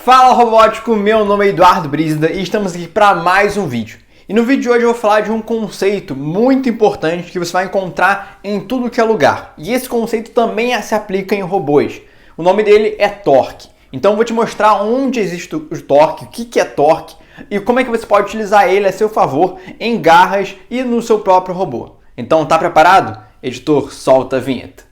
Fala robótico, meu nome é Eduardo Brizda e estamos aqui para mais um vídeo. E no vídeo de hoje eu vou falar de um conceito muito importante que você vai encontrar em tudo que é lugar. E esse conceito também se aplica em robôs. O nome dele é torque. Então eu vou te mostrar onde existe o torque, o que é torque e como é que você pode utilizar ele a seu favor em garras e no seu próprio robô. Então tá preparado? Editor, solta a vinheta.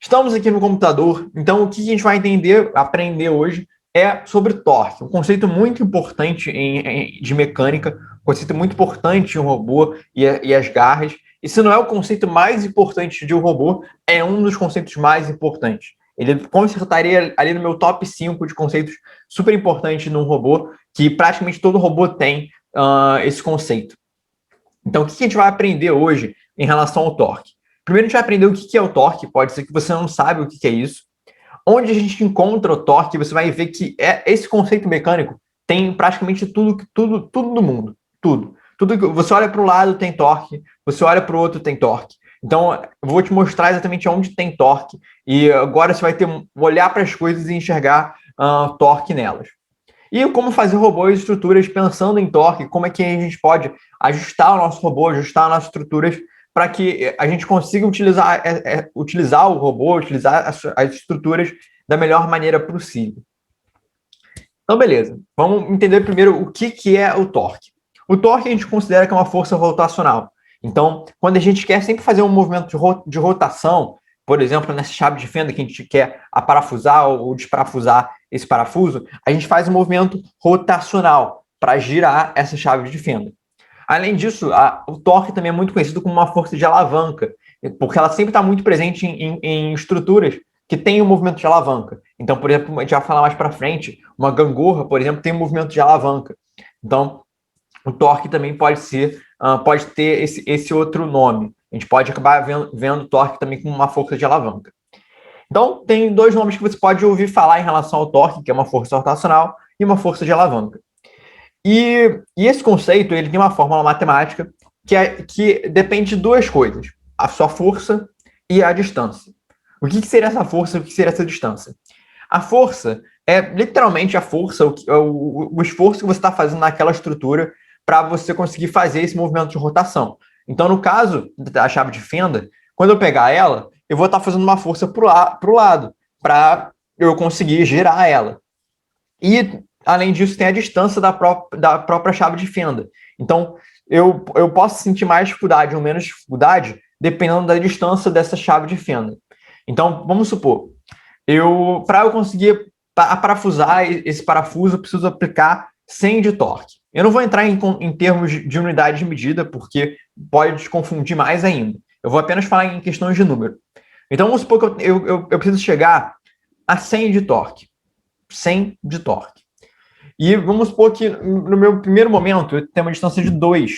Estamos aqui no computador, então o que a gente vai aprender hoje é sobre torque, um conceito muito importante de mecânica, um conceito muito importante em um robô e as garras. E se não é o conceito mais importante de um robô, é um dos conceitos mais importantes. Ele com certeza estaria ali no meu top 5 de conceitos super importantes num robô, que praticamente todo robô tem esse conceito. Então, o que a gente vai aprender hoje em relação ao torque? Primeiro, a gente vai aprender o que é o torque. Pode ser que você não sabe o que é isso. Onde a gente encontra o torque, você vai ver que esse conceito mecânico tem praticamente tudo do mundo. Tudo que você olha para um lado tem torque, você olha para o outro tem torque. Então, eu vou te mostrar exatamente onde tem torque. E agora você vai olhar para as coisas e enxergar torque nelas. E como fazer robôs e estruturas pensando em torque, como é que a gente pode ajustar o nosso robô, ajustar as nossas estruturas para que a gente consiga utilizar o robô, utilizar as estruturas da melhor maneira possível. Então, beleza. Vamos entender primeiro o que é o torque. O torque a gente considera que é uma força rotacional. Então, quando a gente quer sempre fazer um movimento de rotação, por exemplo, nessa chave de fenda que a gente quer aparafusar ou desparafusar esse parafuso, a gente faz um movimento rotacional para girar essa chave de fenda. Além disso, o torque também é muito conhecido como uma força de alavanca, porque ela sempre está muito presente em estruturas que têm um movimento de alavanca. Então, por exemplo, a gente vai falar mais para frente, uma gangorra, por exemplo, tem um movimento de alavanca. Então, o torque também pode ter esse outro nome. A gente pode acabar vendo o torque também como uma força de alavanca. Então, tem dois nomes que você pode ouvir falar em relação ao torque, que é uma força rotacional e uma força de alavanca. E esse conceito ele tem uma fórmula matemática que depende de duas coisas: a sua força e a distância. O que seria essa força e o que seria essa distância? A força é literalmente a força, o esforço que você está fazendo naquela estrutura para você conseguir fazer esse movimento de rotação. Então, no caso da chave de fenda, quando eu pegar ela, eu vou estar fazendo uma força para o lado, para eu conseguir girar ela. E, além disso, tem a distância da própria chave de fenda. Então, eu posso sentir mais dificuldade ou menos dificuldade dependendo da distância dessa chave de fenda. Então, vamos supor, para eu conseguir parafusar esse parafuso, eu preciso aplicar 100 de torque. Eu não vou entrar em termos de unidade de medida, porque pode te confundir mais ainda. Eu vou apenas falar em questões de número. Então, vamos supor que eu preciso chegar a 100 de torque. 100 de torque. E vamos supor que no meu primeiro momento eu tenho uma distância de 2.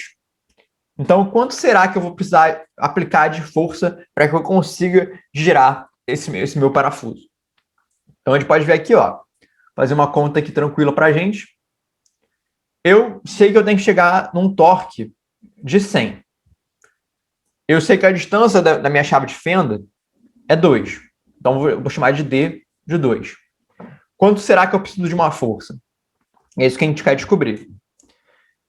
Então, quanto será que eu vou precisar aplicar de força para que eu consiga girar esse meu parafuso? Então, a gente pode ver aqui, ó, fazer uma conta aqui tranquila para a gente. Eu sei que eu tenho que chegar num torque de 100. Eu sei que a distância da minha chave de fenda é 2. Então, eu vou chamar de D de 2. Quanto será que eu preciso de uma força? É isso que a gente quer descobrir.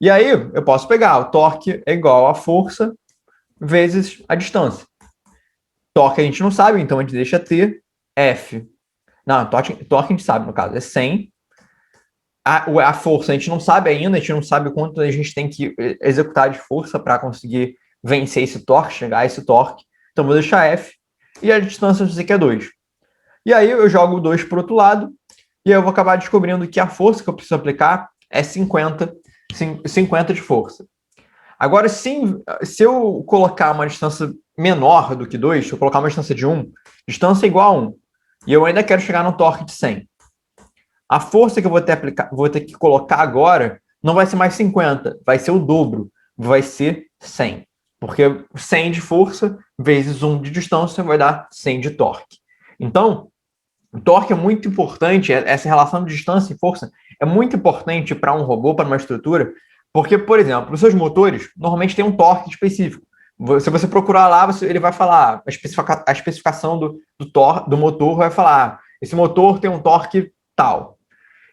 E aí, eu posso pegar o torque é igual a força vezes a distância. Torque a gente não sabe, então a gente deixa T, F. Não, torque a gente sabe, no caso, é 100. A força a gente não sabe ainda, a gente não sabe quanto a gente tem que executar de força para conseguir vencer esse torque, chegar a esse torque. Então, vou deixar F. E a distância eu sei que é 2. E aí, eu jogo 2 para o outro lado. E aí eu vou acabar descobrindo que a força que eu preciso aplicar é 50 de força. Agora, se eu colocar uma distância menor do que 2, se eu colocar uma distância de 1, distância igual a 1, e eu ainda quero chegar no torque de 100, a força que eu vou ter que colocar agora não vai ser mais 50, vai ser o dobro, vai ser 100. Porque 100 de força vezes 1 de distância vai dar 100 de torque. Então, o torque é muito importante, essa relação de distância e força é muito importante para um robô, para uma estrutura, porque, por exemplo, os seus motores normalmente têm um torque específico. Se você procurar lá, ele vai falar, a especificação do motor vai falar, esse motor tem um torque tal.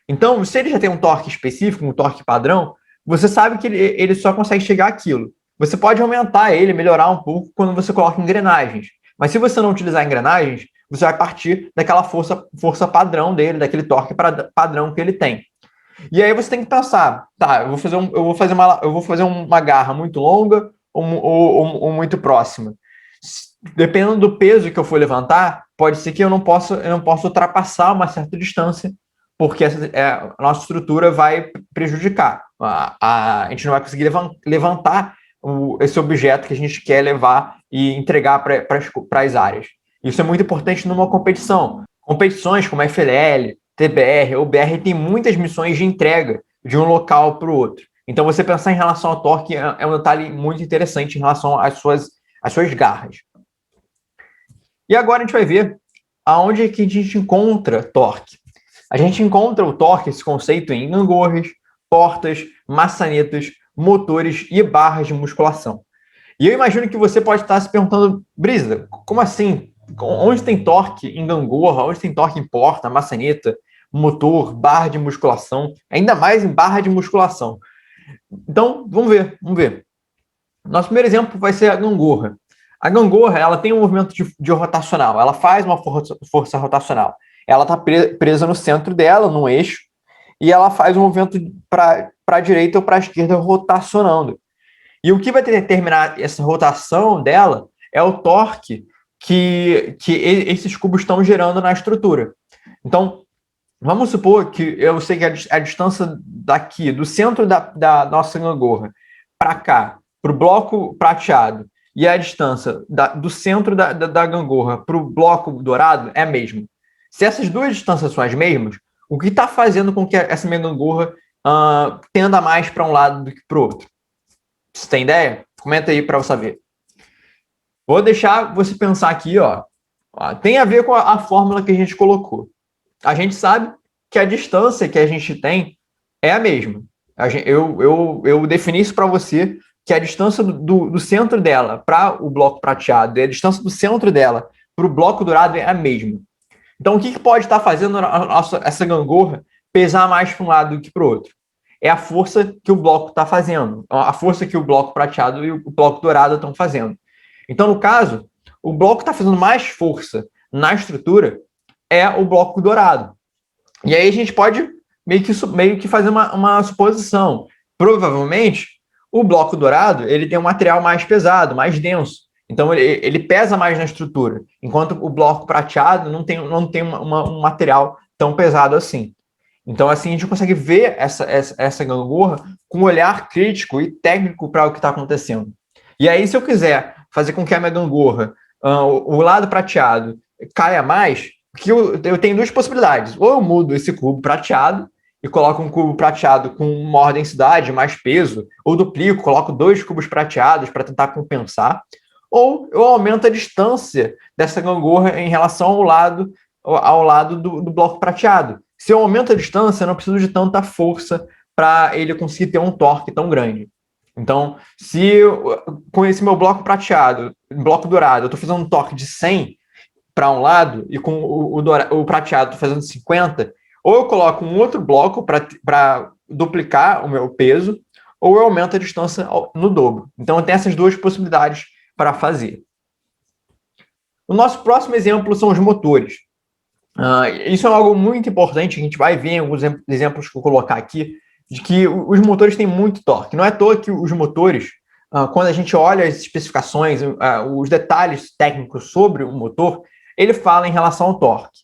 Então, se ele já tem um torque específico, um torque padrão, você sabe que ele só consegue chegar àquilo. Você pode aumentar ele, melhorar um pouco quando você coloca engrenagens. Mas se você não utilizar engrenagens, você vai partir daquela força padrão dele, daquele torque padrão que ele tem. E aí você tem que pensar, tá, eu vou fazer uma garra muito longa ou muito próxima. Dependendo do peso que eu for levantar, pode ser que eu não possa ultrapassar uma certa distância, porque a nossa estrutura vai prejudicar. A gente não vai conseguir levantar esse objeto que a gente quer levar e entregar para as áreas. Isso é muito importante numa competição. Competições como FLL, TBR ou BR tem muitas missões de entrega de um local para o outro. Então, você pensar em relação ao torque é um detalhe muito interessante em relação às suas garras. E agora a gente vai ver aonde é que a gente encontra torque. A gente encontra o torque, esse conceito, em gangorras, portas, maçanetas, motores e barras de musculação. E eu imagino que você pode estar se perguntando, Brisa, como assim? Onde tem torque em gangorra? Onde tem torque em porta, maçaneta, motor, barra de musculação? Ainda mais em barra de musculação. Então, vamos ver. Nosso primeiro exemplo vai ser a gangorra. A gangorra, ela tem um movimento de rotacional. Ela faz uma força rotacional. Ela está presa no centro dela, num eixo, e ela faz um movimento para a direita ou para a esquerda rotacionando. E o que vai determinar essa rotação dela é o torque que esses cubos estão gerando na estrutura. Então, vamos supor que eu sei que a distância daqui, do centro da nossa gangorra, para cá, para o bloco prateado, e a distância do centro da gangorra para o bloco dourado é a mesma. Se essas duas distâncias são as mesmas, o que está fazendo com que essa minha gangorra tenda mais para um lado do que para o outro? Você tem ideia? Comenta aí para eu saber. Vou deixar você pensar aqui, ó. Tem a ver com a fórmula que a gente colocou. A gente sabe que a distância que a gente tem é a mesma. Eu defini isso para você, que a distância do centro dela para o bloco prateado e a distância do centro dela para o bloco dourado é a mesma. Então, o que pode estar fazendo essa gangorra pesar mais para um lado do que para o outro? É a força que o bloco está fazendo, a força que o bloco prateado e o bloco dourado estão fazendo. Então, no caso, o bloco que está fazendo mais força na estrutura é o bloco dourado. E aí a gente pode meio que fazer uma suposição. Provavelmente, o bloco dourado ele tem um material mais pesado, mais denso. Então, ele pesa mais na estrutura, enquanto o bloco prateado não tem um material tão pesado assim. Então, assim, a gente consegue ver essa gangorra com um olhar crítico e técnico para o que está acontecendo. E aí, se eu quiser fazer com que a minha gangorra, o lado prateado, caia mais, que eu tenho duas possibilidades. Ou eu mudo esse cubo prateado e coloco um cubo prateado com maior densidade, mais peso, ou duplico, coloco 2 cubos prateados para tentar compensar, ou eu aumento a distância dessa gangorra em relação ao lado do bloco prateado. Se eu aumento a distância, eu não preciso de tanta força para ele conseguir ter um torque tão grande. Então, com esse meu bloco prateado, bloco dourado, eu estou fazendo um torque de 100 para um lado e com o prateado estou fazendo 50, ou eu coloco um outro bloco para duplicar o meu peso, ou eu aumento a distância no dobro. Então, eu tenho essas duas possibilidades para fazer. O nosso próximo exemplo são os motores. Isso é algo muito importante, a gente vai ver em alguns exemplos que eu vou colocar aqui, de que os motores têm muito torque. Não é à toa que os motores, quando a gente olha as especificações, os detalhes técnicos sobre o motor, ele fala em relação ao torque.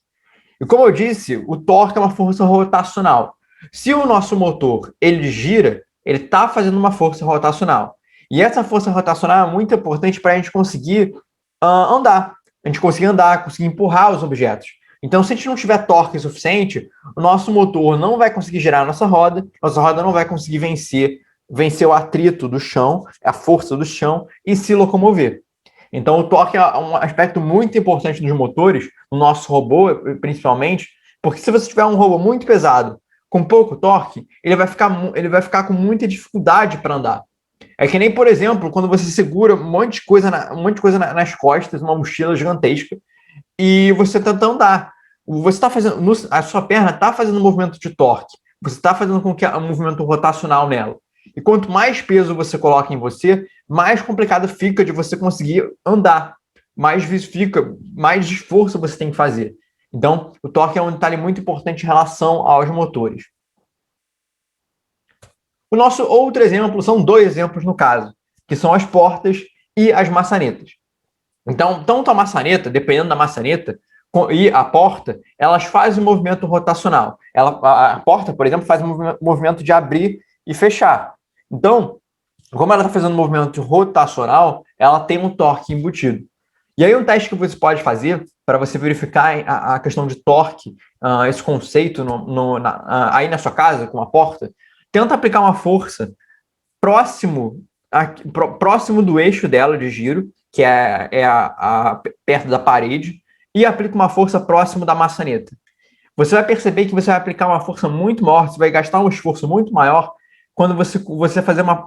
E como eu disse, o torque é uma força rotacional. Se o nosso motor ele gira, ele está fazendo uma força rotacional. E essa força rotacional é muito importante para a gente conseguir andar. A gente conseguir andar, conseguir empurrar os objetos. Então, se a gente não tiver torque suficiente, o nosso motor não vai conseguir girar a nossa roda não vai conseguir vencer o atrito do chão, a força do chão, e se locomover. Então, o torque é um aspecto muito importante dos motores, no nosso robô, principalmente, porque se você tiver um robô muito pesado, com pouco torque, ele vai ficar com muita dificuldade para andar. É que nem, por exemplo, quando você segura um monte de coisa, nas costas, uma mochila gigantesca, e você tenta andar. Você está fazendo, a sua perna está fazendo um movimento de torque. Você está fazendo com que um movimento rotacional nela. E quanto mais peso você coloca em você, mais complicado fica de você conseguir andar. Mais esforço você tem que fazer. Então, o torque é um detalhe muito importante em relação aos motores. O nosso outro exemplo, são dois exemplos no caso, que são as portas e as maçanetas. Então, tanto a maçaneta, dependendo da maçaneta, e a porta, elas fazem um movimento rotacional. A porta, por exemplo, faz um movimento de abrir e fechar. Então, como ela está fazendo um movimento rotacional, ela tem um torque embutido. E aí um teste que você pode fazer para você verificar a questão de torque, esse conceito aí na sua casa, com a porta, tenta aplicar uma força próximo, próximo do eixo dela de giro, que perto da parede, e aplica uma força próximo da maçaneta. Você vai perceber que você vai aplicar uma força muito maior, você vai gastar um esforço muito maior quando você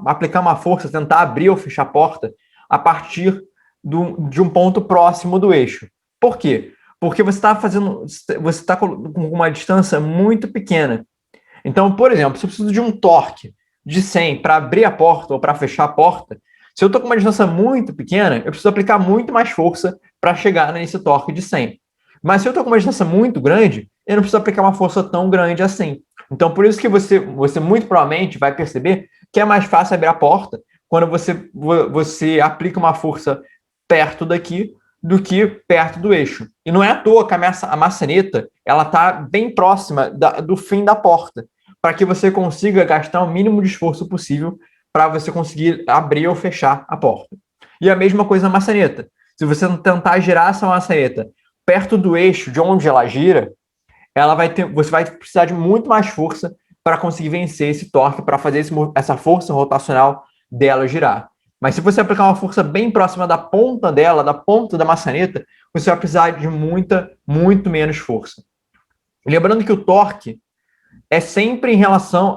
aplicar uma força, tentar abrir ou fechar a porta a partir de um ponto próximo do eixo. Por quê? Porque você está com uma distância muito pequena. Então, por exemplo, se eu preciso de um torque de 100 para abrir a porta ou para fechar a porta, se eu estou com uma distância muito pequena, eu preciso aplicar muito mais força para chegar nesse torque de 100. Mas se eu estou com uma distância muito grande, eu não preciso aplicar uma força tão grande assim. Então, por isso que você muito provavelmente vai perceber que é mais fácil abrir a porta quando você aplica uma força perto daqui do que perto do eixo. E não é à toa que a maçaneta está bem próxima do fim da porta, para que você consiga gastar o mínimo de esforço possível para você conseguir abrir ou fechar a porta. E a mesma coisa na maçaneta. Se você tentar girar essa maçaneta perto do eixo de onde ela gira, você vai precisar de muito mais força para conseguir vencer esse torque, para fazer essa força rotacional dela girar. Mas se você aplicar uma força bem próxima da ponta dela, da ponta da maçaneta, você vai precisar de muito menos força. Lembrando que o torque é sempre em relação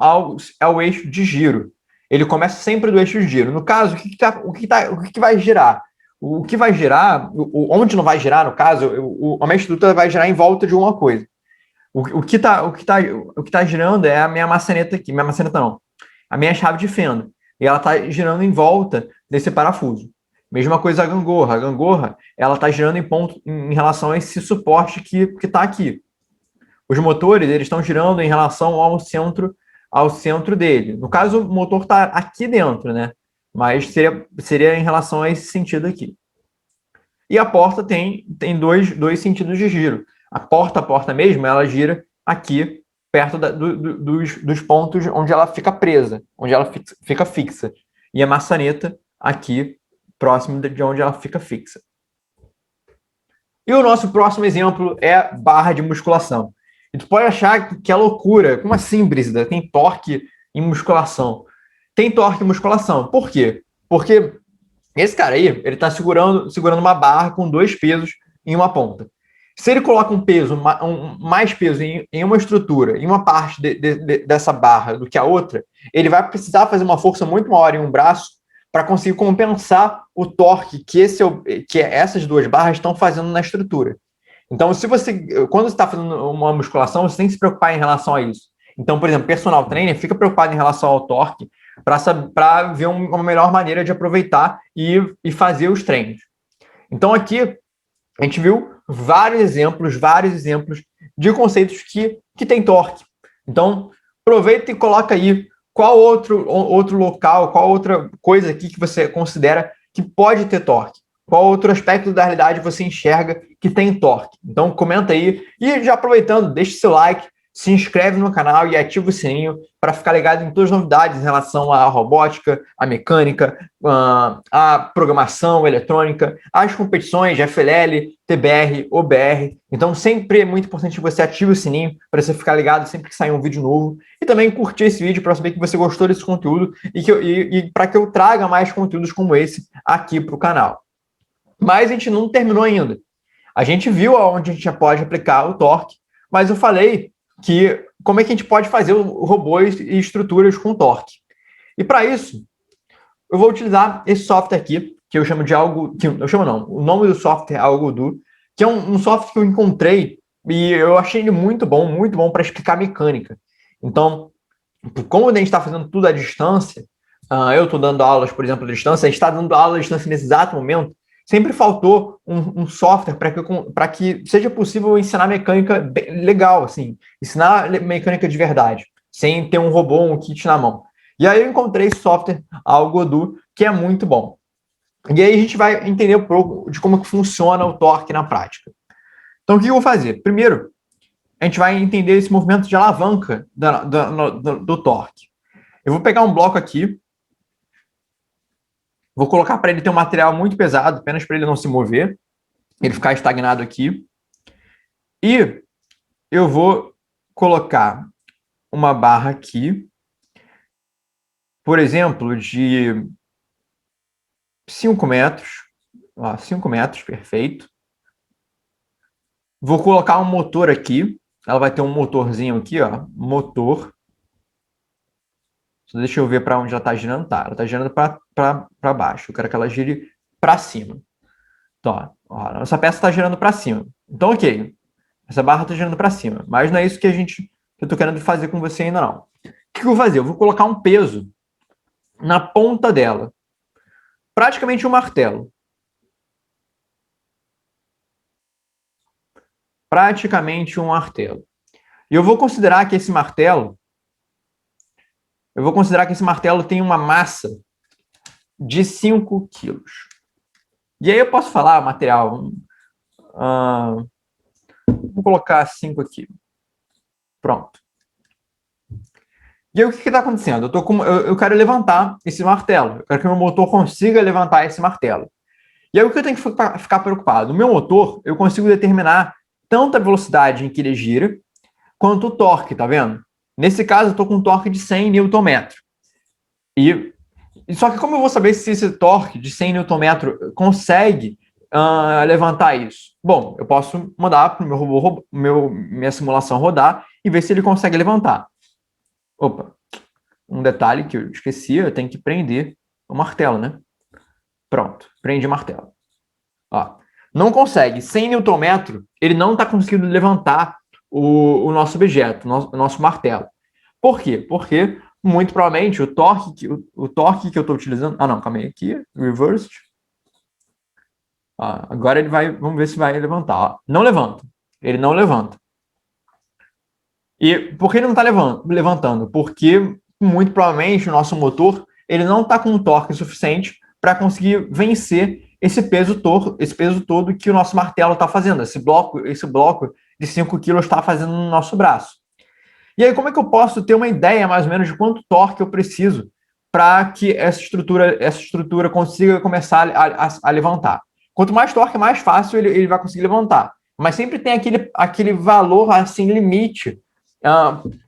ao eixo de giro. Ele começa sempre do eixo de giro. No caso, o que vai girar? O que vai girar, onde não vai girar, no caso, a minha estrutura vai girar em volta de uma coisa. O que tá girando é a minha maçaneta aqui. Minha maçaneta não. A minha chave de fenda. E ela está girando em volta desse parafuso. Mesma coisa a gangorra. A gangorra, ela está girando em relação a esse suporte que está aqui. Os motores, eles estão girando em relação ao centro dele. No caso, o motor está aqui dentro, né? Mas seria em relação a esse sentido aqui. E a porta tem dois sentidos de giro. A porta mesmo, ela gira aqui, perto dos pontos onde ela fica presa, onde ela fica fixa. E a maçaneta aqui, próximo de onde ela fica fixa. E o nosso próximo exemplo é barra de musculação. E tu pode achar que é loucura. Como assim, Brígida? Tem torque em musculação. Tem torque em musculação. Por quê? Porque esse cara aí, ele está segurando uma barra com dois pesos em uma ponta. Se ele coloca mais peso em uma estrutura, em uma parte dessa barra do que a outra, ele vai precisar fazer uma força muito maior em um braço para conseguir compensar o torque que essas duas barras estão fazendo na estrutura. Então, quando você está fazendo uma musculação, você tem que se preocupar em relação a isso. Então, por exemplo, personal trainer fica preocupado em relação ao torque para ver uma melhor maneira de aproveitar e fazer os treinos. Então, aqui a gente viu vários exemplos de conceitos que tem torque. Então, aproveita e coloca aí qual outro local, qual outra coisa aqui que você considera que pode ter torque. Qual outro aspecto da realidade você enxerga que tem torque? Então, comenta aí. E já aproveitando, deixe seu like, se inscreve no canal e ativa o sininho para ficar ligado em todas as novidades em relação à robótica, à mecânica, à programação eletrônica, às competições de FLL, TBR, OBR. Então, sempre é muito importante que você ative o sininho para você ficar ligado sempre que sair um vídeo novo. E também curtir esse vídeo para saber que você gostou desse conteúdo e para que eu traga mais conteúdos como esse aqui para o canal. Mas a gente não terminou ainda. A gente viu onde a gente já pode aplicar o torque, mas eu falei que como é que a gente pode fazer robôs e estruturas com torque. E para isso, eu vou utilizar esse software aqui, que eu chamo de algo... Que eu chamo não, o nome do software é AlgoDo, que é um software que eu encontrei e eu achei ele muito bom para explicar mecânica. Então, como a gente está fazendo tudo à distância, eu estou dando aulas, por exemplo, à distância, a gente está dando aula à distância nesse exato momento, sempre faltou um software para que seja possível ensinar mecânica legal, assim, ensinar mecânica de verdade, sem ter um robô, um kit na mão. E aí eu encontrei esse software, AlgoDo, que é muito bom. E aí a gente vai entender um pouco de como que funciona o torque na prática. Então, o que eu vou fazer? Primeiro, a gente vai entender esse movimento de alavanca do torque. Eu vou pegar um bloco aqui, vou colocar para ele ter um material muito pesado, apenas para ele não se mover, ele ficar estagnado aqui. E eu vou colocar uma barra aqui, por exemplo, de 5 metros. Ó, 5 metros, perfeito. Vou colocar um motor aqui. Ela vai ter um motorzinho aqui, ó, motor. Só deixa eu ver para onde ela está girando. Tá, ela está girando para baixo. Eu quero que ela gire para cima. Então, ó, nossa peça está girando para cima. Então, ok. Essa barra está girando para cima. Mas não é isso que eu estou querendo fazer com você ainda, não. O que eu vou fazer? Eu vou colocar um peso na ponta dela. Praticamente um martelo. Praticamente um martelo. E eu vou considerar que esse martelo tem uma massa de 5 quilos. E aí eu posso falar material. Vou colocar 5 aqui. Pronto. E aí o que está acontecendo? Eu quero levantar esse martelo. Eu quero que o meu motor consiga levantar esse martelo. E aí o que eu tenho que ficar preocupado? No meu motor, eu consigo determinar tanto a velocidade em que ele gira, quanto o torque, tá vendo? Nesse caso, eu estou com um torque de 100 Nm. Só que como eu vou saber se esse torque de 100 Nm consegue levantar isso? Bom, eu posso mandar para o meu robô, minha simulação rodar e ver se ele consegue levantar. Opa, um detalhe que eu esqueci, eu tenho que prender o martelo, né? Pronto, prende o martelo. Ó, não consegue. 100 Nm, ele não está conseguindo levantar o nosso objeto, o nosso martelo. Por quê? Porque, muito provavelmente, o torque que eu estou utilizando... Ah, não, calma aí. Aqui, reversed. Agora ele vai... Vamos ver se vai levantar. Ó, não levanta. Ele não levanta. E por que ele não está levantando? Porque, muito provavelmente, o nosso motor ele não está com um torque suficiente para conseguir vencer esse peso todo que o nosso martelo está fazendo. Esse bloco de 5 kg está fazendo no nosso braço. E aí, como é que eu posso ter uma ideia, mais ou menos, de quanto torque eu preciso para que essa estrutura consiga começar a levantar? Quanto mais torque, mais fácil ele vai conseguir levantar. Mas sempre tem aquele valor, assim, limite,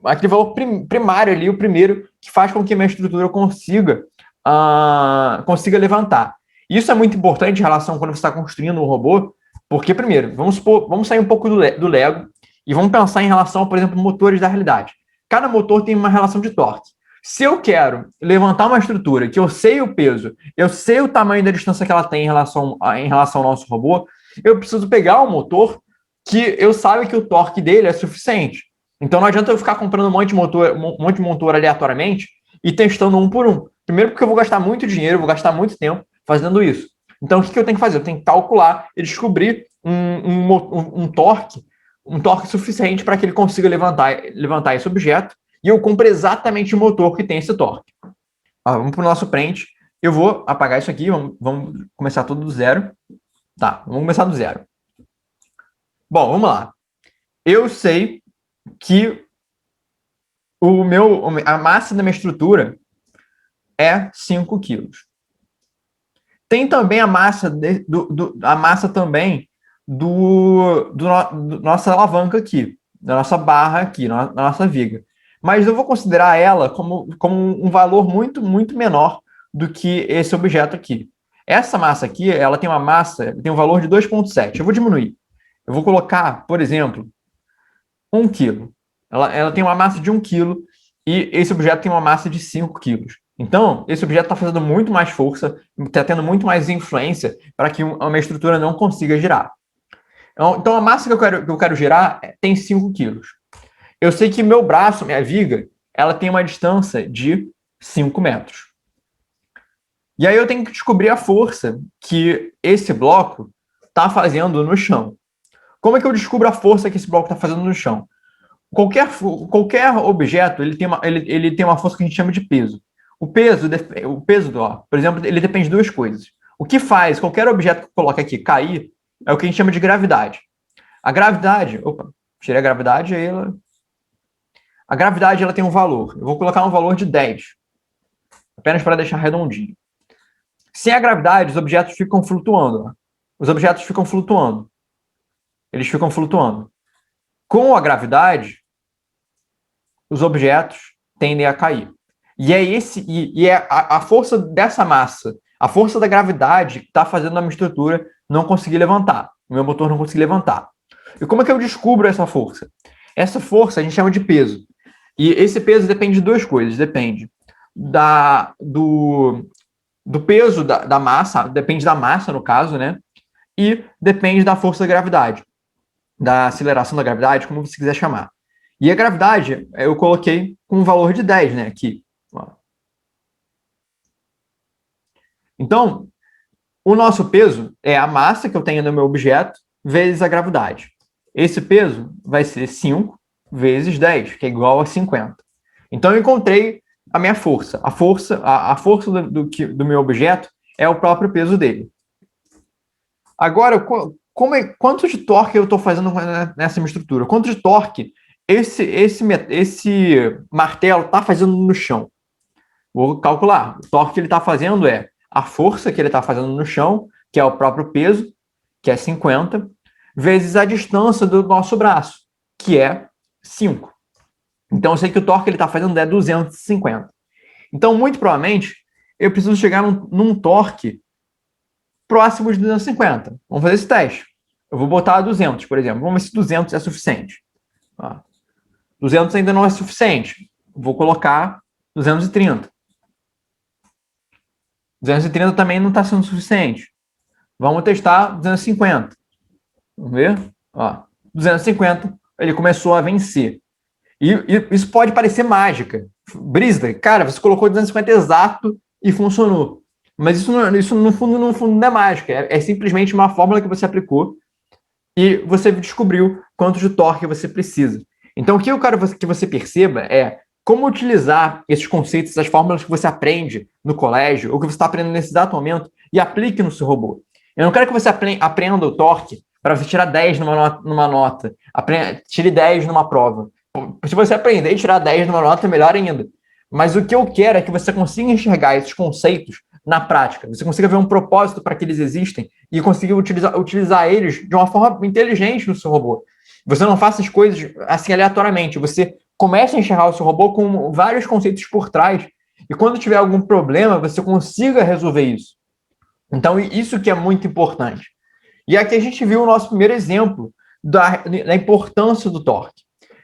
aquele valor primário ali, o primeiro, que faz com que a minha estrutura consiga levantar. Isso é muito importante em relação quando você está construindo um robô, porque, primeiro, vamos sair um pouco do Lego e vamos pensar em relação, por exemplo, motores da realidade. Cada motor tem uma relação de torque. Se eu quero levantar uma estrutura que eu sei o peso, eu sei o tamanho da distância que ela tem em relação ao nosso robô, eu preciso pegar um motor que eu saiba que o torque dele é suficiente. Então não adianta eu ficar comprando um monte de motor aleatoriamente e testando um por um. Primeiro porque eu vou gastar muito dinheiro, eu vou gastar muito tempo fazendo isso. Então o que eu tenho que fazer? Eu tenho que calcular e descobrir um torque suficiente para que ele consiga levantar esse objeto e eu compro exatamente o motor que tem esse torque. Vamos para o nosso print. Eu vou apagar isso aqui, vamos começar tudo do zero. Tá, vamos começar do zero. Bom, vamos lá. Eu sei que a massa da minha estrutura é 5 quilos. Tem também a massa também do nossa alavanca aqui, da nossa barra aqui, da nossa viga. Mas eu vou considerar ela como um valor muito, muito menor do que esse objeto aqui. Essa massa aqui, ela tem um valor de 2,7. Eu vou diminuir. Eu vou colocar, por exemplo, 1 quilo. Ela tem uma massa de 1 quilo e esse objeto tem uma massa de 5 quilos. Então, esse objeto está fazendo muito mais força, está tendo muito mais influência para que uma estrutura não consiga girar. Então, a massa que eu quero girar tem 5 quilos. Eu sei que meu braço, minha viga, ela tem uma distância de 5 metros. E aí eu tenho que descobrir a força que esse bloco está fazendo no chão. Como é que eu descubro a força que esse bloco está fazendo no chão? Qualquer objeto ele tem uma força que a gente chama de peso. O peso por exemplo, ele depende de duas coisas. O que faz qualquer objeto que eu coloque aqui cair é o que a gente chama de gravidade. A gravidade, opa, tirei a gravidade, a gravidade ela tem um valor. Eu vou colocar um valor de 10, apenas para deixar redondinho. Sem a gravidade, os objetos ficam flutuando. Ó. Os objetos ficam flutuando. Eles ficam flutuando. Com a gravidade, os objetos tendem a cair. E é a força dessa massa, a força da gravidade que está fazendo a minha estrutura não conseguir levantar, o meu motor não conseguir levantar. E como é que eu descubro essa força? Essa força a gente chama de peso. E esse peso depende de duas coisas. Depende do peso da massa, depende da massa, no caso, né? E depende da força da gravidade, da aceleração da gravidade, como você quiser chamar. E a gravidade, eu coloquei com um valor de 10, né? Aqui. Então, o nosso peso é a massa que eu tenho no meu objeto vezes a gravidade. Esse peso vai ser 5 vezes 10, que é igual a 50. Então, eu encontrei a minha força. A força do meu objeto é o próprio peso dele. Agora, quanto de torque eu estou fazendo nessa minha estrutura? Quanto de torque esse martelo está fazendo no chão? Vou calcular. O torque que ele está fazendo é a força que ele está fazendo no chão, que é o próprio peso, que é 50, vezes a distância do nosso braço, que é 5. Então, eu sei que o torque que ele está fazendo é 250. Então, muito provavelmente, eu preciso chegar num torque próximo de 250. Vamos fazer esse teste. Eu vou botar 200, por exemplo. Vamos ver se 200 é suficiente. 200 ainda não é suficiente. Vou colocar 230. 230 também não está sendo suficiente. Vamos testar 250. Vamos ver? 250, ele começou a vencer. E isso pode parecer mágica. Brisda, cara, você colocou 250 exato e funcionou. Mas isso no fundo não é mágica. É simplesmente uma fórmula que você aplicou e você descobriu quanto de torque você precisa. Então, o que eu quero que você perceba é como utilizar esses conceitos, essas fórmulas que você aprende no colégio, ou que você está aprendendo nesse exato momento, e aplique no seu robô. Eu não quero que você aprenda o torque para você tirar 10 numa nota, tire 10 numa prova. Se você aprender e tirar 10 numa nota, é melhor ainda. Mas o que eu quero é que você consiga enxergar esses conceitos na prática. Você consiga ver um propósito para que eles existem e consiga utilizar eles de uma forma inteligente no seu robô. Você não faça as coisas assim aleatoriamente. Você comece a enxergar o seu robô com vários conceitos por trás. E quando tiver algum problema, você consiga resolver isso. Então, isso que é muito importante. E aqui a gente viu o nosso primeiro exemplo da importância do torque.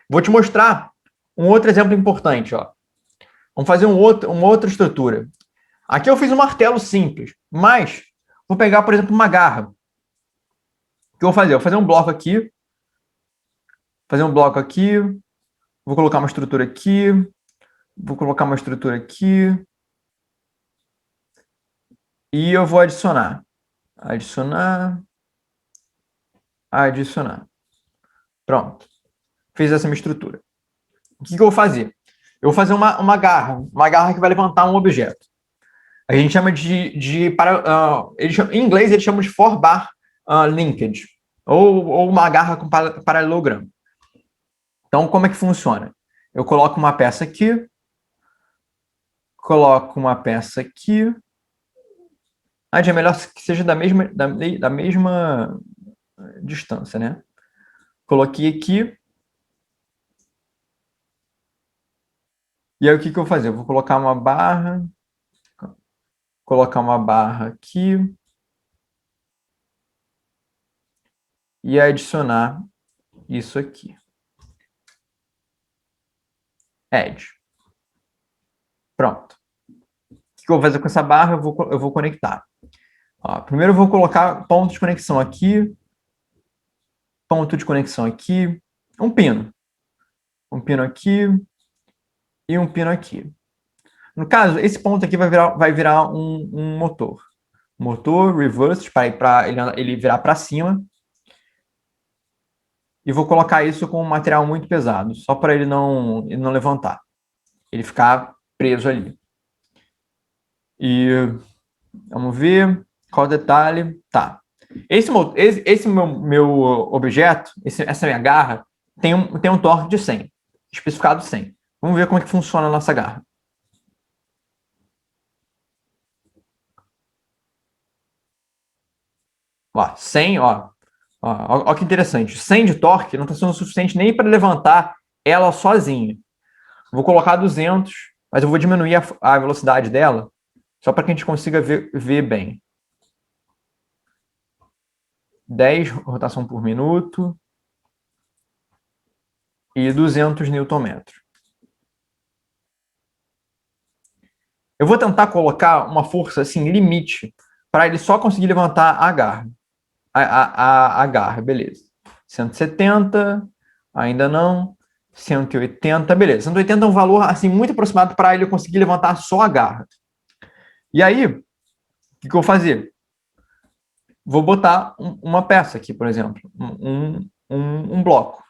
Vou te mostrar um outro exemplo importante. Ó. Vamos fazer uma outra estrutura. Aqui eu fiz um martelo simples, mas vou pegar, por exemplo, uma garra. O que eu vou fazer? Eu vou fazer um bloco aqui, vou colocar uma estrutura aqui, vou colocar uma estrutura aqui, e eu vou adicionar. Adicionar. Pronto. Fiz essa minha estrutura. O que eu vou fazer? Eu vou fazer uma garra que vai levantar um objeto. A gente chama em inglês eles chamam de four bar linkage, ou uma garra com paralelogramo. Então, como é que funciona? Eu coloco uma peça aqui, coloco uma peça aqui. É melhor que seja da mesma distância, né? Coloquei aqui. E aí, o que eu vou fazer? Eu vou colocar uma barra aqui e adicionar isso aqui. Add. Pronto. que eu vou fazer com essa barra? Eu vou conectar. Ó, primeiro eu vou colocar ponto de conexão aqui, ponto de conexão aqui, um pino aqui e um pino aqui. No caso, esse ponto aqui vai virar um motor. Motor, reverse, para ele virar para cima. E vou colocar isso com um material muito pesado, só para ele não levantar. Ele ficar preso ali. E vamos ver qual detalhe. Tá. Esse meu objeto, essa minha garra, tem um torque de 100, especificado 100. Vamos ver como é que funciona a nossa garra. Ó, 100, ó, que interessante. 100 de torque não está sendo suficiente nem para levantar ela sozinha. Vou colocar 200, mas eu vou diminuir a velocidade dela, só para que a gente consiga ver bem. 10 rotação por minuto e 200 Nm. Eu vou tentar colocar uma força assim, limite, para ele só conseguir levantar a garra. A garra, beleza. 170, ainda não. 180, beleza. 180 é um valor assim, muito aproximado para ele conseguir levantar só a garra. E aí, o que eu vou fazer? Vou botar uma peça aqui, por exemplo, um bloco.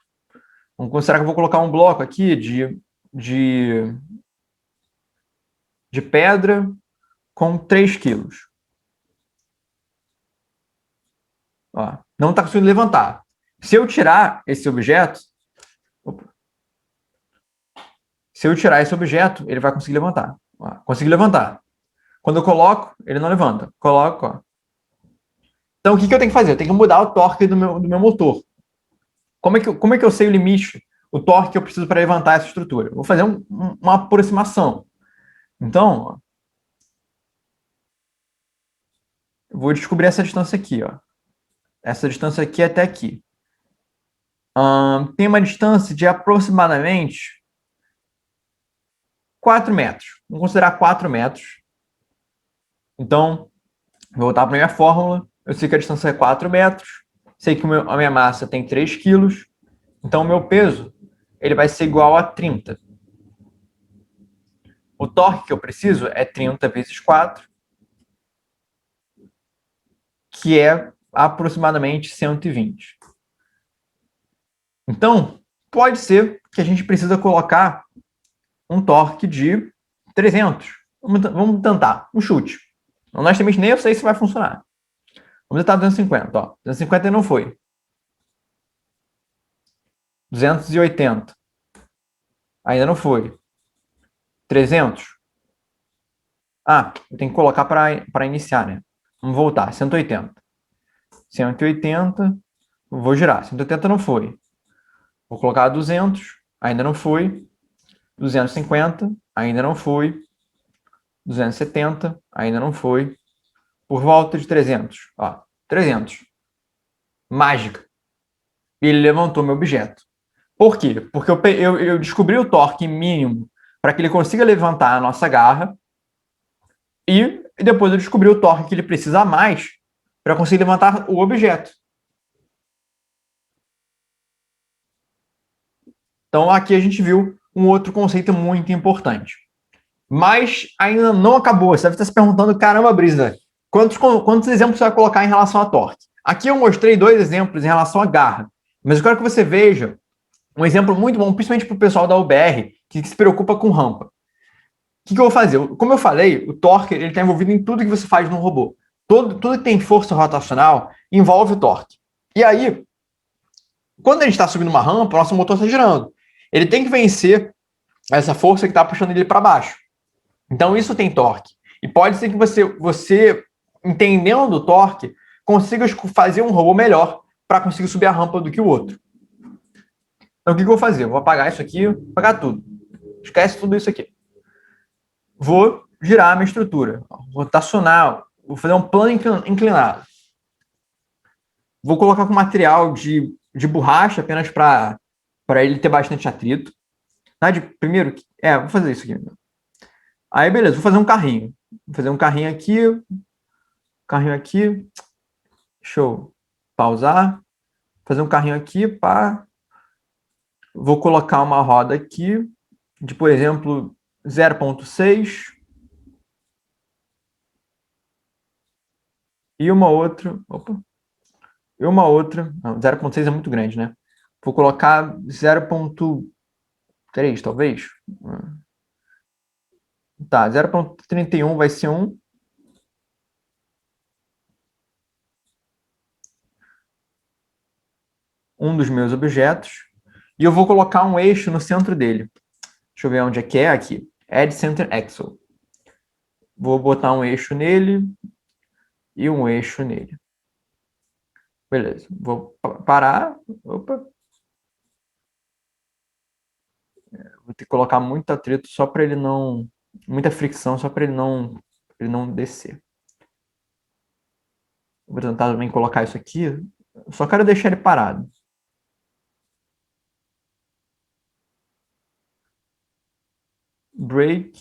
Vamos considerar que eu vou colocar um bloco aqui de pedra com 3 quilos. Ó, não está conseguindo levantar. Se eu tirar esse objeto, ele vai conseguir levantar. Ó, consegui levantar. Quando eu coloco, ele não levanta. Coloco, ó. Então, o que eu tenho que fazer? Eu tenho que mudar o torque do meu motor. Como é que eu sei o limite, o torque que eu preciso para levantar essa estrutura? Eu vou fazer uma aproximação. Então, ó, eu vou descobrir essa distância aqui. Ó. Essa distância aqui até aqui. Tem uma distância de aproximadamente 4 metros. Vamos considerar 4 metros. Então, vou voltar para a minha fórmula. Eu sei que a distância é 4 metros. Sei que a minha massa tem 3 quilos. Então, o meu peso ele vai ser igual a 30. O torque que eu preciso é 30 vezes 4, que é aproximadamente 120. Então, pode ser que a gente precisa colocar um torque de 300. Vamos tentar, um chute. Honestamente, nem eu sei se vai funcionar. Vamos tentar 250. Ó. 250 não foi. 280. Ainda não foi. 300. Ah, eu tenho que colocar para iniciar, né? Vamos voltar. 180. 180. Vou girar. 180 não foi. Vou colocar 200. Ainda não foi. 250. Ainda não foi. 270. Ainda não foi. Por volta de 300. Ó, 300. Mágica. Ele levantou meu objeto. Por quê? Porque eu descobri o torque mínimo para que ele consiga levantar a nossa garra e depois eu descobri o torque que ele precisa a mais para conseguir levantar o objeto. Então, aqui a gente viu um outro conceito muito importante. Mas ainda não acabou. Você deve estar se perguntando, caramba, Brisa, quantos exemplos você vai colocar em relação a torque? Aqui eu mostrei 2 exemplos em relação à garra. Mas eu quero que você veja um exemplo muito bom, principalmente para o pessoal da UBR, que se preocupa com rampa. O que eu vou fazer? Como eu falei, o torque está envolvido em tudo que você faz no robô. Tudo que tem força rotacional envolve o torque. E aí, quando a gente está subindo uma rampa, o nosso motor está girando. Ele tem que vencer essa força que está puxando ele para baixo. Então, isso tem torque. E pode ser que você entendendo o torque, consiga fazer um robô melhor para conseguir subir a rampa do que o outro. Então, o que eu vou fazer? Eu vou apagar isso aqui, apagar tudo. Esquece tudo isso aqui. Vou girar a minha estrutura. Rotacional. Vou fazer um plano inclinado. Vou colocar com material de borracha apenas para ele ter bastante atrito. Primeiro, vou fazer isso aqui. Aí, beleza, vou fazer um carrinho. Vou fazer um carrinho aqui. Show. Pausar. Fazer um carrinho aqui, pá. Vou colocar uma roda aqui, de, por exemplo, 0,6. E uma outra. Opa. E uma outra. Não, 0,6 é muito grande, né? Vou colocar 0,3, talvez. Tá, 0,31 vai ser um dos meus objetos. E eu vou colocar um eixo no centro dele. Deixa eu ver onde é que é. Aqui. Add Center Axle. Vou botar um eixo nele e um eixo nele. Beleza. Vou parar. Opa. Vou ter que colocar muito atrito só para ele não... Muita fricção só para ele não descer. Vou tentar também colocar isso aqui. Só quero deixar ele parado. Break.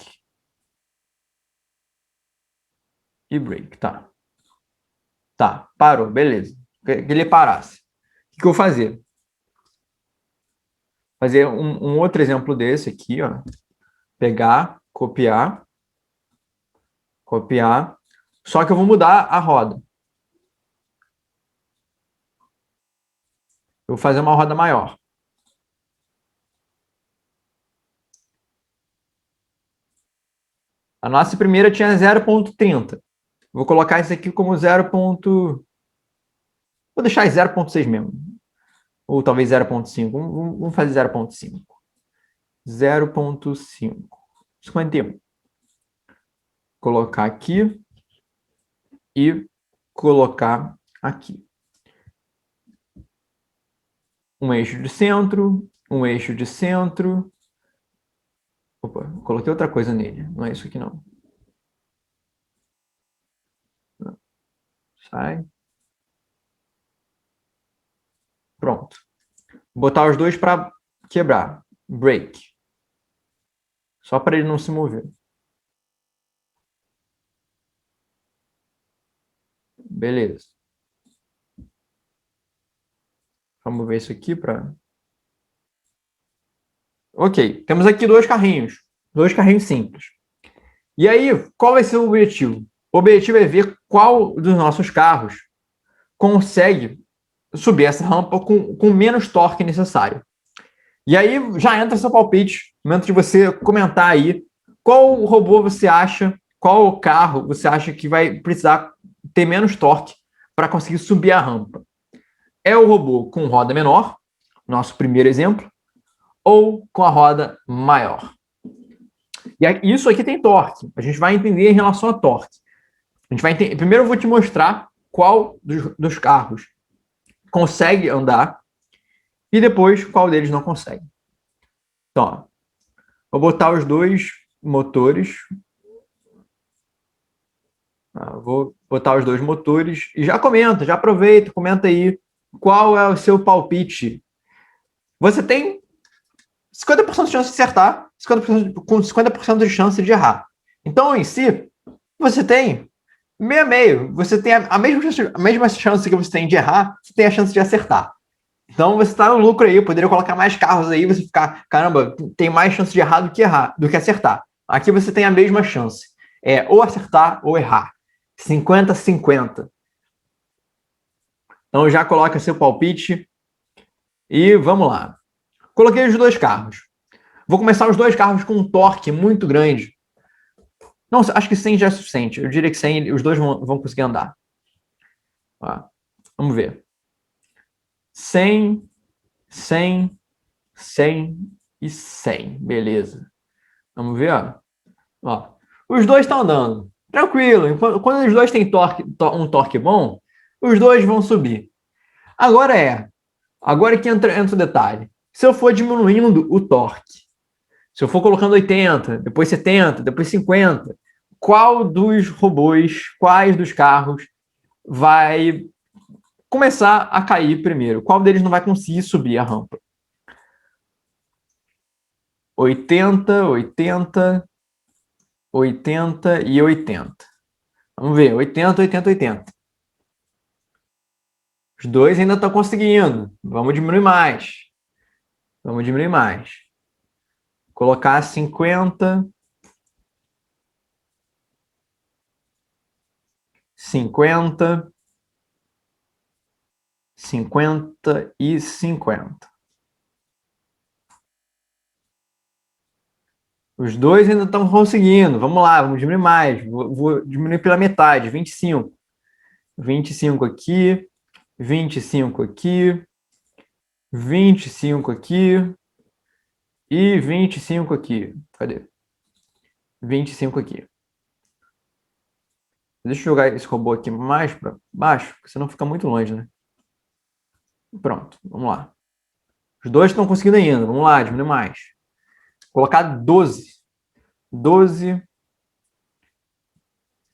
E break. Tá. Tá. Parou. Beleza. Que ele parasse. O que eu vou fazer? Fazer um outro exemplo desse aqui, ó. Pegar, copiar. Copiar. Só que eu vou mudar a roda. Eu vou fazer uma roda maior. A nossa primeira tinha 0,30. Vou colocar isso aqui como 0. Vou deixar 0,6 mesmo. Ou talvez 0,5. Vamos fazer 0,5. 0,5. 51. Colocar aqui. E colocar aqui. Um eixo de centro. Um eixo de centro. Opa, coloquei outra coisa nele. Não é isso aqui, não. Sai. Pronto. Botar os dois para quebrar. Break. Só para ele não se mover. Beleza. Vamos ver isso aqui para... Ok, temos aqui dois carrinhos. Dois carrinhos simples. E aí, qual vai ser o objetivo? O objetivo é ver qual dos nossos carros consegue subir essa rampa com menos torque necessário. E aí já entra seu palpite, no momento de você comentar aí qual robô você acha, qual carro você acha que vai precisar ter menos torque para conseguir subir a rampa. É o robô com roda menor, nosso primeiro exemplo, ou com a roda maior? E isso aqui tem torque. A gente vai entender em relação a torque. A gente vai entender... Primeiro eu vou te mostrar qual dos carros consegue andar e depois qual deles não consegue. Então, ó, vou botar os dois motores. Vou botar os dois motores e já comenta, já aproveita, comenta aí qual é o seu palpite. Você tem 50% de chance de acertar, 50%, com 50% de chance de errar. Então, em si, você tem meio a meio. Você tem a mesma chance que você tem de errar, você tem a chance de acertar. Então, você está no lucro aí. Eu poderia colocar mais carros aí, você ficar, caramba, tem mais chance de errar do que acertar. Aqui você tem a mesma chance. É ou acertar ou errar. 50-50. Então, já coloca seu palpite e vamos lá. Coloquei os dois carros. Vou começar os dois carros com um torque muito grande. Não, acho que 100 já é suficiente. Eu diria que 100, os dois vão conseguir andar. Ó, vamos ver. 100, 100, 100 e 100. Beleza. Vamos ver, ó. Os dois estão andando. Tranquilo. Quando os dois têm um torque bom, os dois vão subir. Agora que entra o detalhe. Se eu for diminuindo o torque, se eu for colocando 80, depois 70, depois 50, qual dos robôs, quais dos carros vai começar a cair primeiro? Qual deles não vai conseguir subir a rampa? 80, 80, 80 e 80. Vamos ver, 80, 80, 80. Os dois ainda estão conseguindo. Vamos diminuir mais. Vamos diminuir mais. Colocar 50. 50. 50 e 50. Os dois ainda estão conseguindo. Vamos lá, vamos diminuir mais. Vou diminuir pela metade, 25. 25 aqui, 25 aqui, 25 aqui e 25 aqui. Cadê? 25 aqui. Deixa eu jogar esse robô aqui mais para baixo, porque senão fica muito longe, né? Pronto, vamos lá. Os dois estão conseguindo ainda. Vamos lá, diminuir mais. Colocar 12. 12.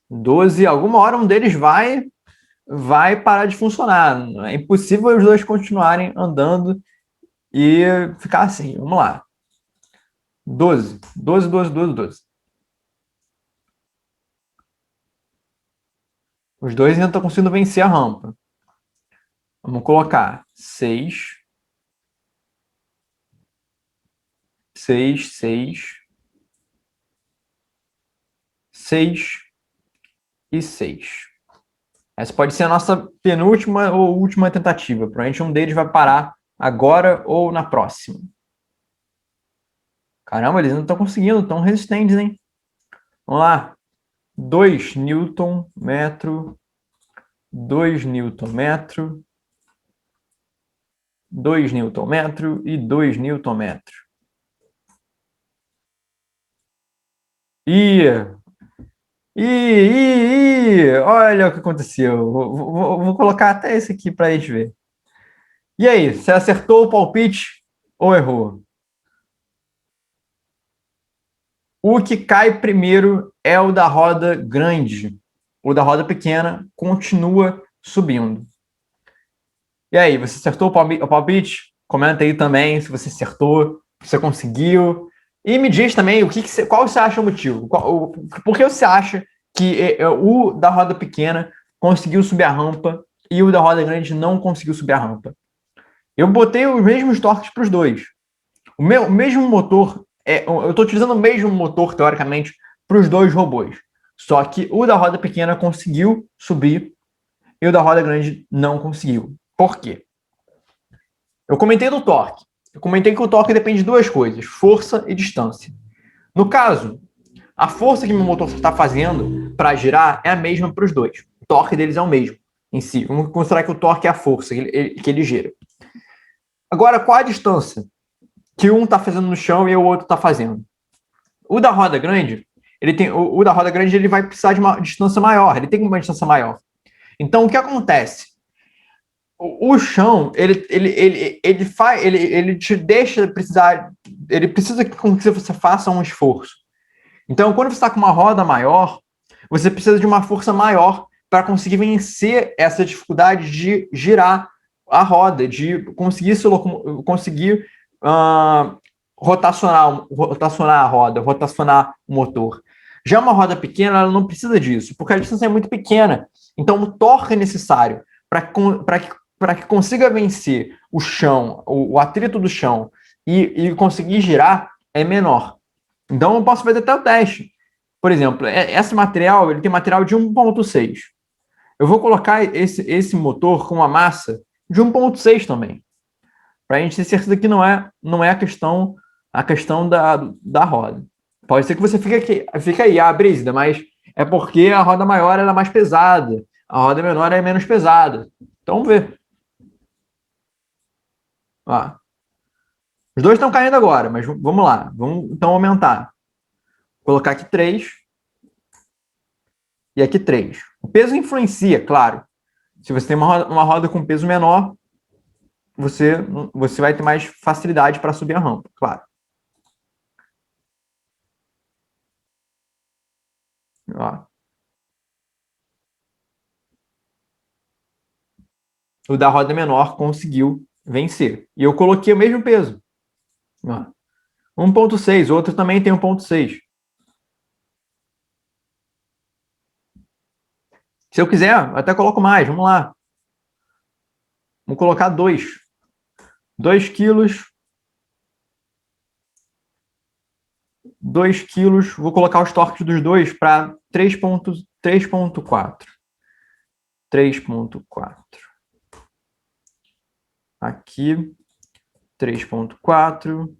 12. Alguma hora um deles vai parar de funcionar. É impossível os dois continuarem andando e ficar assim. Vamos lá. 12. 12, 12, 12, 12. Os dois ainda estão conseguindo vencer a rampa. Vamos colocar 6. 6, 6. 6 e 6. Essa pode ser a nossa penúltima ou última tentativa. Provavelmente um deles vai parar agora ou na próxima. Caramba, eles não estão conseguindo, tão resistentes, hein? Vamos lá. 2 Newton metro. 2 Newton metro. 2 Newton metro e 2 Newton metro. Olha o que aconteceu. Vou colocar até esse aqui para a gente ver. E aí, você acertou o palpite ou errou? O que cai primeiro é o da roda grande. O da roda pequena continua subindo. E aí, você acertou o palpite? Comenta aí também se você acertou, se você conseguiu. E me diz também qual você acha o motivo. Por que você acha que o da roda pequena conseguiu subir a rampa e o da roda grande não conseguiu subir a rampa? Eu botei os mesmos torques para os dois. O mesmo motor, eu estou utilizando o mesmo motor, teoricamente, para os dois robôs. Só que o da roda pequena conseguiu subir e o da roda grande não conseguiu. Por quê? Eu comentei do torque. Eu comentei que o torque depende de duas coisas, força e distância. No caso, a força que meu motor está fazendo para girar é a mesma para os dois. O torque deles é o mesmo em si. Vamos considerar que o torque é a força que ele gira. Agora, qual a distância que um está fazendo no chão e o outro está fazendo? O da roda grande, o da roda grande ele vai precisar de uma distância maior. Ele tem uma distância maior. Então, o que acontece? O chão, ele te deixa precisar, ele precisa que você faça um esforço. Então, quando você está com uma roda maior, você precisa de uma força maior para conseguir vencer essa dificuldade de girar a roda, de conseguir rotacionar a roda, rotacionar o motor. Já uma roda pequena, ela não precisa disso, porque a distância é muito pequena. Então, o torque necessário para que consiga vencer o chão, o atrito do chão e conseguir girar é menor. Então, eu posso fazer até o teste. Por exemplo, esse material, ele tem material de 1,6. Eu vou colocar esse motor com uma massa de 1,6 também. Para a gente ter certeza que não é a questão da roda. Pode ser que você fique aí, Brígida, mas é porque a roda maior ela é mais pesada, a roda menor é menos pesada. Então, vamos ver. Ó. Os dois estão caindo agora, mas vamos lá. Vamos então aumentar. Vou colocar aqui 3 e aqui 3. O peso influencia, claro. Se você tem uma roda com peso menor, você vai ter mais facilidade para subir a rampa, claro. Ó. O da roda menor conseguiu vencer. E eu coloquei o mesmo peso. 1,6, o outro também tem 1,6. Se eu quiser, eu até coloco mais, vamos lá. Vamos colocar 2. 2 quilos. 2 quilos, vou colocar os torques dos dois para 3.4. 3.4. Aqui, 3.4.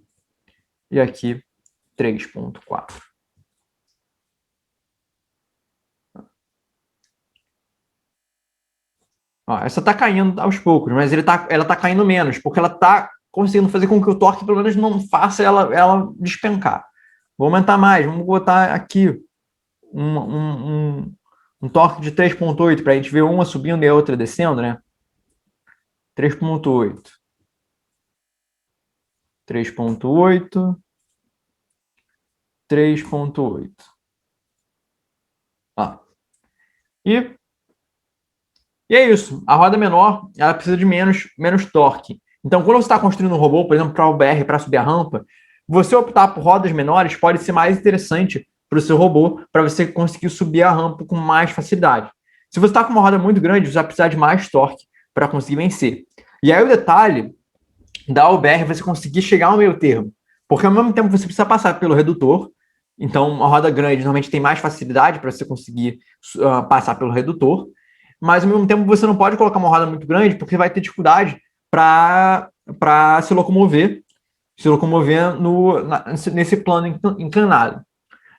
E aqui, 3.4. Essa está caindo aos poucos, mas ela está caindo menos, porque ela está conseguindo fazer com que o torque, pelo menos, não faça ela despencar. Vou aumentar mais, vamos botar aqui um torque de 3.8 para a gente ver uma subindo e a outra descendo, né? 3.8. 3.8. 3.8. E é isso. A roda menor, ela precisa de menos torque. Então, quando você está construindo um robô, por exemplo, para o BR, para subir a rampa, você optar por rodas menores pode ser mais interessante para o seu robô, para você conseguir subir a rampa com mais facilidade. Se você está com uma roda muito grande, você vai precisar de mais torque para conseguir vencer. E aí o detalhe da UBR é você conseguir chegar ao meio termo. Porque ao mesmo tempo você precisa passar pelo redutor. Então, uma roda grande normalmente tem mais facilidade para você conseguir passar pelo redutor. Mas ao mesmo tempo você não pode colocar uma roda muito grande porque vai ter dificuldade para se locomover nesse plano inclinado.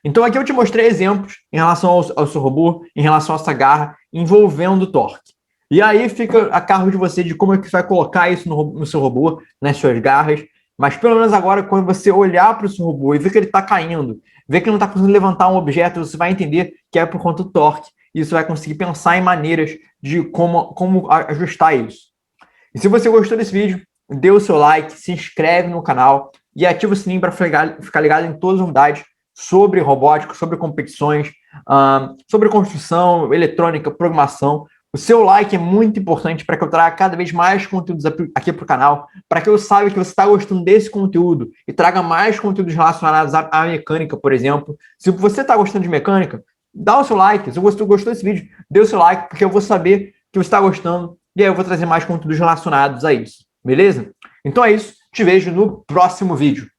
Então aqui eu te mostrei exemplos em relação ao seu robô, em relação a essa garra, envolvendo torque. E aí fica a cargo de você de como é que você vai colocar isso no seu robô, nas suas garras. Mas pelo menos agora, quando você olhar para o seu robô e ver que ele está caindo, ver que ele não está conseguindo levantar um objeto, você vai entender que é por conta do torque. E você vai conseguir pensar em maneiras de como ajustar isso. E se você gostou desse vídeo, dê o seu like, se inscreve no canal e ativa o sininho para ficar ligado em todas as novidades sobre robótica, sobre competições, sobre construção, eletrônica, programação. O seu like é muito importante para que eu traga cada vez mais conteúdos aqui para o canal, para que eu saiba que você está gostando desse conteúdo e traga mais conteúdos relacionados à mecânica, por exemplo. Se você está gostando de mecânica, dá o seu like. Se você gostou desse vídeo, dê o seu like, porque eu vou saber que você está gostando e aí eu vou trazer mais conteúdos relacionados a isso. Beleza? Então é isso. Te vejo no próximo vídeo.